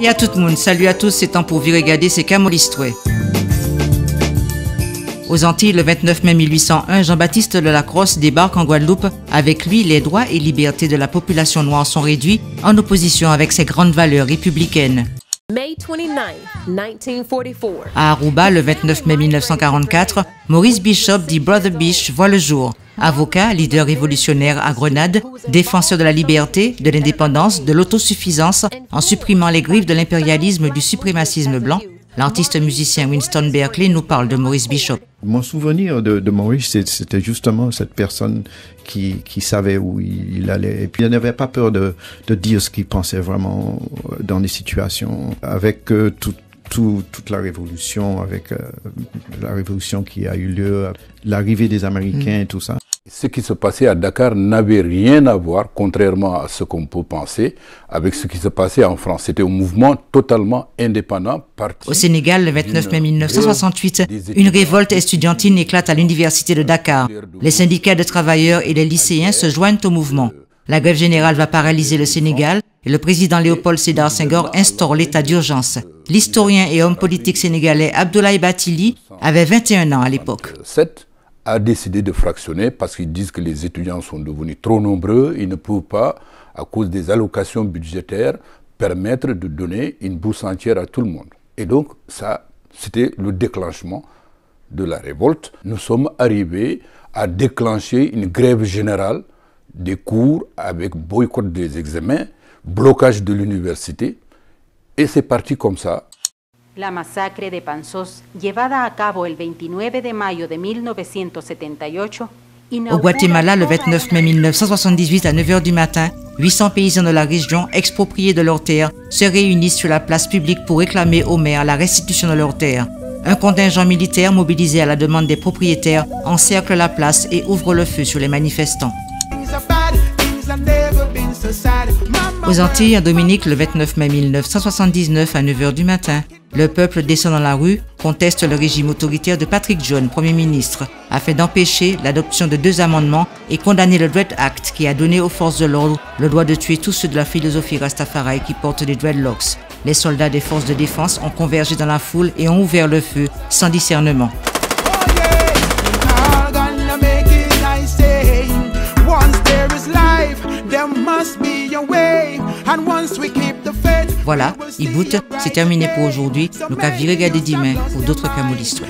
Et à tout le monde, salut à tous, c'est temps pour vous regarder ces Camolistoué. Aux Antilles, le 29 mai 1801, Jean-Baptiste de Lacrosse débarque en Guadeloupe. Avec lui, les droits et libertés de la population noire sont réduits en opposition avec ses grandes valeurs républicaines. May 29, 1944. À Aruba, le 29 mai 1944, Maurice Bishop, dit Brother Bish, voit le jour. Avocat, leader révolutionnaire à Grenade, défenseur de la liberté, de l'indépendance, de l'autosuffisance, en supprimant les griffes de l'impérialisme et du suprémacisme blanc, l'artiste musicien Winston Berkeley nous parle de Maurice Bishop. Mon souvenir de Maurice, c'était justement cette personne qui savait où il allait. Et puis, il n'avait pas peur de dire ce qu'il pensait vraiment dans des situations. Avec toute la révolution, avec la révolution qui a eu lieu, l'arrivée des Américains et tout ça. Ce qui se passait à Dakar n'avait rien à voir, contrairement à ce qu'on peut penser, avec ce qui se passait en France. C'était un mouvement totalement indépendant. Au Sénégal, le 29 mai 1968, une révolte estudiantine éclate à l'université de Dakar. Les syndicats de travailleurs et les lycéens se joignent au mouvement. La grève générale va paralyser le Sénégal et le président Léopold Sédar Senghor instaure l'état d'urgence. L'historien et homme politique sénégalais Abdoulaye Bathily avait 21 ans à l'époque. A décidé de fractionner parce qu'ils disent que les étudiants sont devenus trop nombreux, ils ne peuvent pas, à cause des allocations budgétaires, permettre de donner une bourse entière à tout le monde. Et donc, ça, c'était le déclenchement de la révolte. Nous sommes arrivés à déclencher une grève générale des cours avec boycott des examens, blocage de l'université, et c'est parti comme ça. La masacre de Panzós, llevada a cabo el 29 de mayo de 1978, au Guatemala, le 29 mai 1978 à 9 h du matin, 800 paysans de la région, expropriés de leurs terres, se réunissent sur la place publique pour réclamer au maire la restitution de leurs terres. Un contingent militaire mobilisé à la demande des propriétaires encercle la place et ouvre le feu sur les manifestants. Aux Antilles, en Dominique, le 29 mai 1979 à 9 h du matin, le peuple descend dans la rue, conteste le régime autoritaire de Patrick John, Premier ministre, afin d'empêcher l'adoption de 2 amendements et condamner le Dread Act qui a donné aux forces de l'ordre le droit de tuer tous ceux de la philosophie Rastafari qui portent des dreadlocks. Les soldats des forces de défense ont convergé dans la foule et ont ouvert le feu sans discernement. Voilà, Ibout, c'est terminé pour aujourd'hui. Nous avons regarder demain pour d'autres Camolistoué.